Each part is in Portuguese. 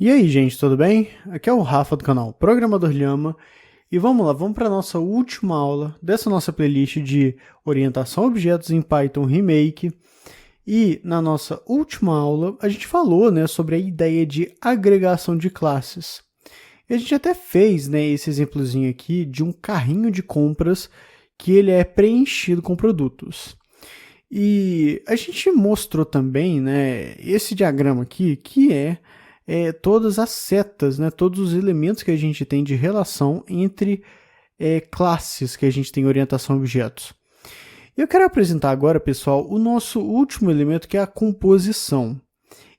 E aí, gente, tudo bem? Aqui é o Rafa do canal Programador Lhama e vamos lá, vamos para a nossa última aula dessa nossa playlist de orientação a objetos em Python Remake. E na nossa última aula a gente falou, sobre a ideia de agregação de classes. E a gente até fez, esse exemplozinho aqui de um carrinho de compras que ele é preenchido com produtos. E a gente mostrou também, esse diagrama aqui, que é todas as setas, todos os elementos que a gente tem de relação entre classes que a gente tem em orientação a objetos. Eu quero apresentar agora, pessoal, o nosso último elemento, que é a composição.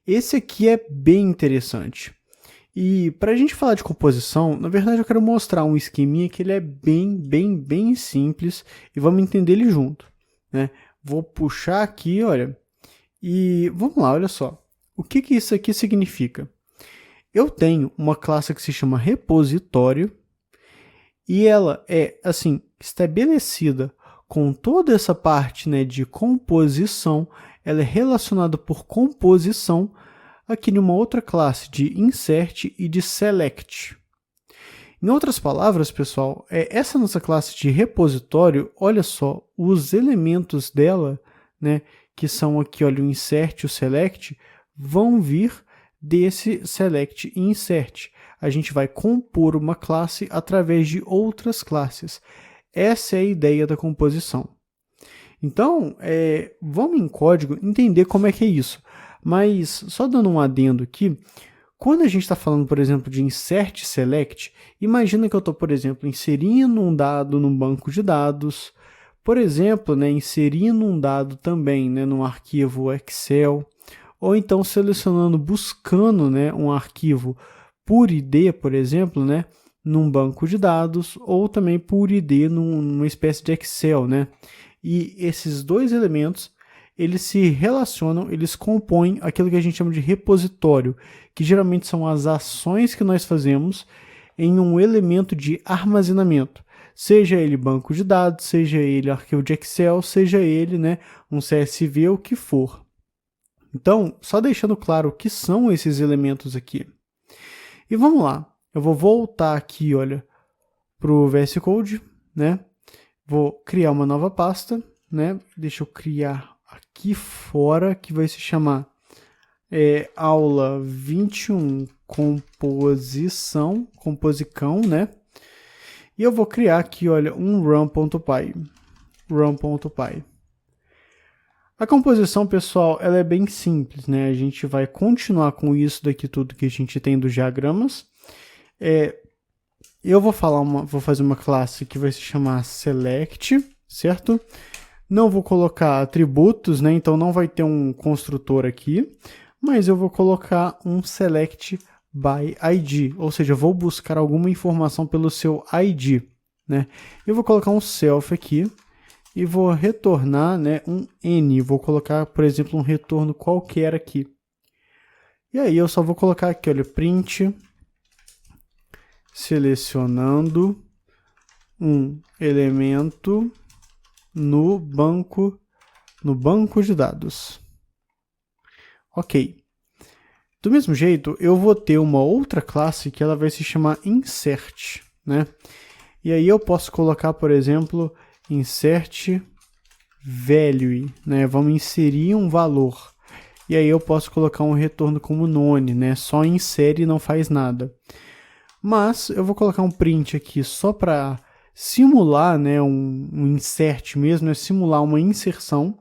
Esse aqui é bem interessante. E para a gente falar de composição, na verdade eu quero mostrar um esqueminha que ele é bem simples e vamos entender ele junto. Vou puxar aqui, olha, e vamos lá, olha só. O que isso aqui significa? Eu tenho uma classe que se chama repositório e ela é, assim, estabelecida com toda essa parte de composição. Ela é relacionada por composição aqui numa outra classe de insert e de select. Em outras palavras, pessoal, essa nossa classe de repositório, olha só, os elementos dela, que são aqui, olha, o insert e o select, vão vir desse select e insert. A gente vai compor uma classe através de outras classes. Essa é a ideia da composição. Então, vamos em código entender como é que é isso. Mas, só dando um adendo aqui, quando a gente está falando, por exemplo, de insert e select, imagina que eu estou, por exemplo, inserindo um dado num banco de dados, por exemplo, inserindo um dado também num arquivo Excel, ou então selecionando, buscando um arquivo por ID, por exemplo, num banco de dados, ou também por ID numa espécie de Excel. E esses dois elementos, eles se relacionam, eles compõem aquilo que a gente chama de repositório, que geralmente são as ações que nós fazemos em um elemento de armazenamento. Seja ele banco de dados, seja ele arquivo de Excel, seja ele um CSV, o que for. Então, só deixando claro o que são esses elementos aqui. E vamos lá, eu vou voltar aqui, olha, para o VS Code, Vou criar uma nova pasta, Deixa eu criar aqui fora, que vai se chamar aula 21 composicão, E eu vou criar aqui, olha, um run.py. A composição, pessoal, ela é bem simples, A gente vai continuar com isso daqui tudo que a gente tem dos diagramas. Eu vou fazer uma classe que vai se chamar select, certo? Não vou colocar atributos, então não vai ter um construtor aqui, mas eu vou colocar um select by ID, ou seja, eu vou buscar alguma informação pelo seu ID, Eu vou colocar um self aqui e vou retornar, um n, vou colocar, por exemplo, um retorno qualquer aqui. E aí eu só vou colocar aqui, olha, print selecionando um elemento no banco de dados. Ok. Do mesmo jeito, eu vou ter uma outra classe que ela vai se chamar insert, E aí eu posso colocar, por exemplo, insert value, Vamos inserir um valor. E aí eu posso colocar um retorno como none, Só insere e não faz nada. Mas eu vou colocar um print aqui só para simular, um insert mesmo, simular uma inserção.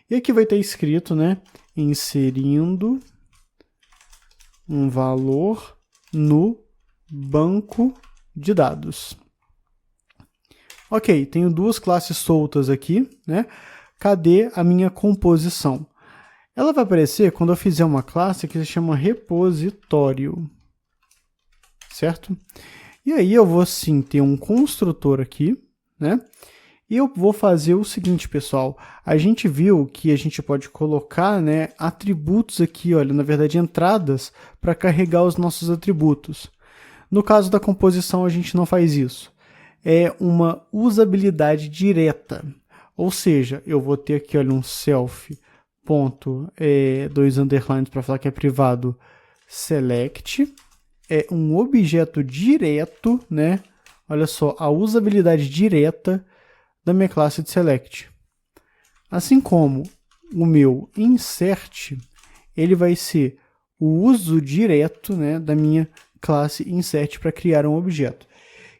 E aqui vai ter escrito, inserindo um valor no banco de dados. Ok, tenho duas classes soltas aqui, Cadê a minha composição? Ela vai aparecer quando eu fizer uma classe que se chama repositório, certo? E aí eu vou sim ter um construtor aqui, E eu vou fazer o seguinte, pessoal. A gente viu que a gente pode colocar, atributos aqui, olha, na verdade entradas para carregar os nossos atributos. No caso da composição a gente não faz isso. É uma usabilidade direta. Ou seja, eu vou ter aqui, olha, um self ponto, dois underlines para falar que é privado, select é um objeto direto, né? Olha só, a usabilidade direta da minha classe de select. Assim como o meu insert, ele vai ser o uso direto, né, da minha classe insert para criar um objeto.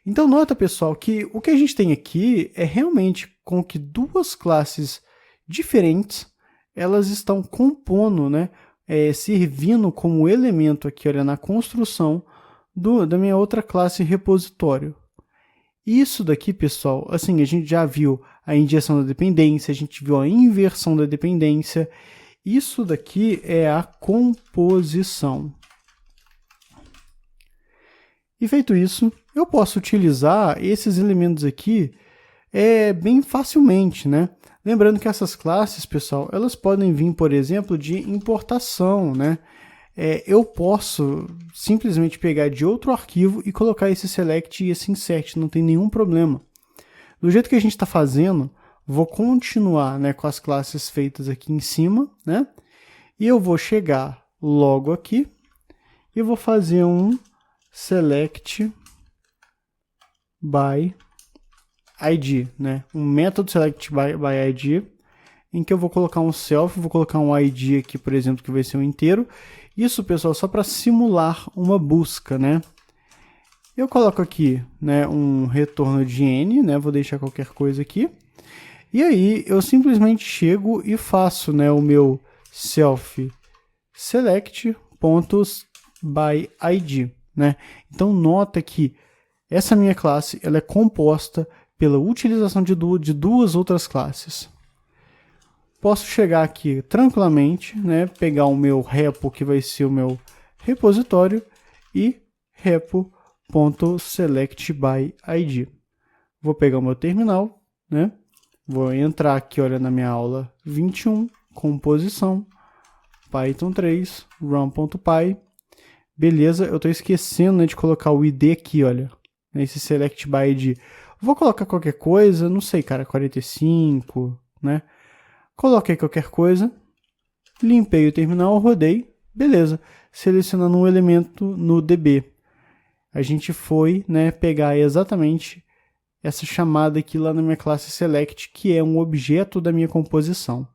Então nota, pessoal, que o que a gente tem aqui é realmente com que duas classes diferentes, elas estão compondo, né, servindo como elemento aqui, olha, na construção da minha outra classe repositório. Isso daqui, pessoal, assim, a gente já viu a injeção da dependência, a gente viu a inversão da dependência. Isso daqui é a composição. E feito isso, eu posso utilizar esses elementos aqui bem facilmente, né? Lembrando que essas classes, pessoal, elas podem vir, por exemplo, de importação, né? Eu posso simplesmente pegar de outro arquivo e colocar esse select e esse insert, não tem nenhum problema. Do jeito que a gente está fazendo, vou continuar, né, com as classes feitas aqui em cima, né? E eu vou chegar logo aqui e vou fazer um select by id, né? Um método select by id, em que eu vou colocar um self, vou colocar um id aqui, por exemplo, que vai ser um inteiro. Isso, pessoal, só para simular uma busca, né? Eu coloco aqui, né, um retorno de n, né? Vou deixar qualquer coisa aqui. E aí eu simplesmente chego e faço, né, o meu self select by id, né? Então nota que essa minha classe ela é composta pela utilização de duas outras classes. Posso chegar aqui tranquilamente, né, pegar o meu repo, que vai ser o meu repositório, e repo.selectById. Vou pegar o meu terminal, né, vou entrar aqui, olha, na minha aula 21, composição, Python 3, run.py. Beleza, eu estou esquecendo, né, de colocar o id aqui, olha, nesse selectById. Vou colocar qualquer coisa, não sei, cara, 45, né? Coloquei qualquer coisa, limpei o terminal, rodei, beleza, selecionando um elemento no DB. A gente foi, né, pegar exatamente essa chamada aqui lá na minha classe select, que é um objeto da minha composição.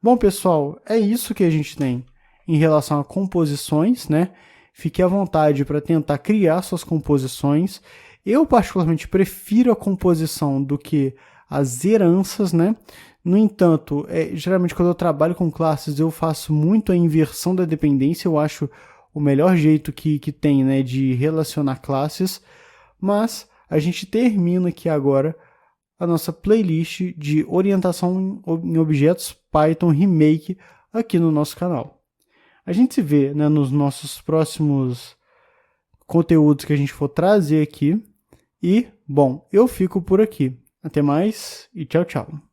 Bom, pessoal, é isso que a gente tem em relação a composições, né? Fique à vontade para tentar criar suas composições. Eu particularmente prefiro a composição do que as heranças, né? No entanto, geralmente quando eu trabalho com classes, eu faço muito a inversão da dependência, eu acho o melhor jeito que tem, né, de relacionar classes, mas a gente termina aqui agora a nossa playlist de orientação em objetos Python Remake aqui no nosso canal. A gente se vê, né, nos nossos próximos conteúdos que a gente for trazer aqui, e, bom, eu fico por aqui. Até mais e tchau, tchau.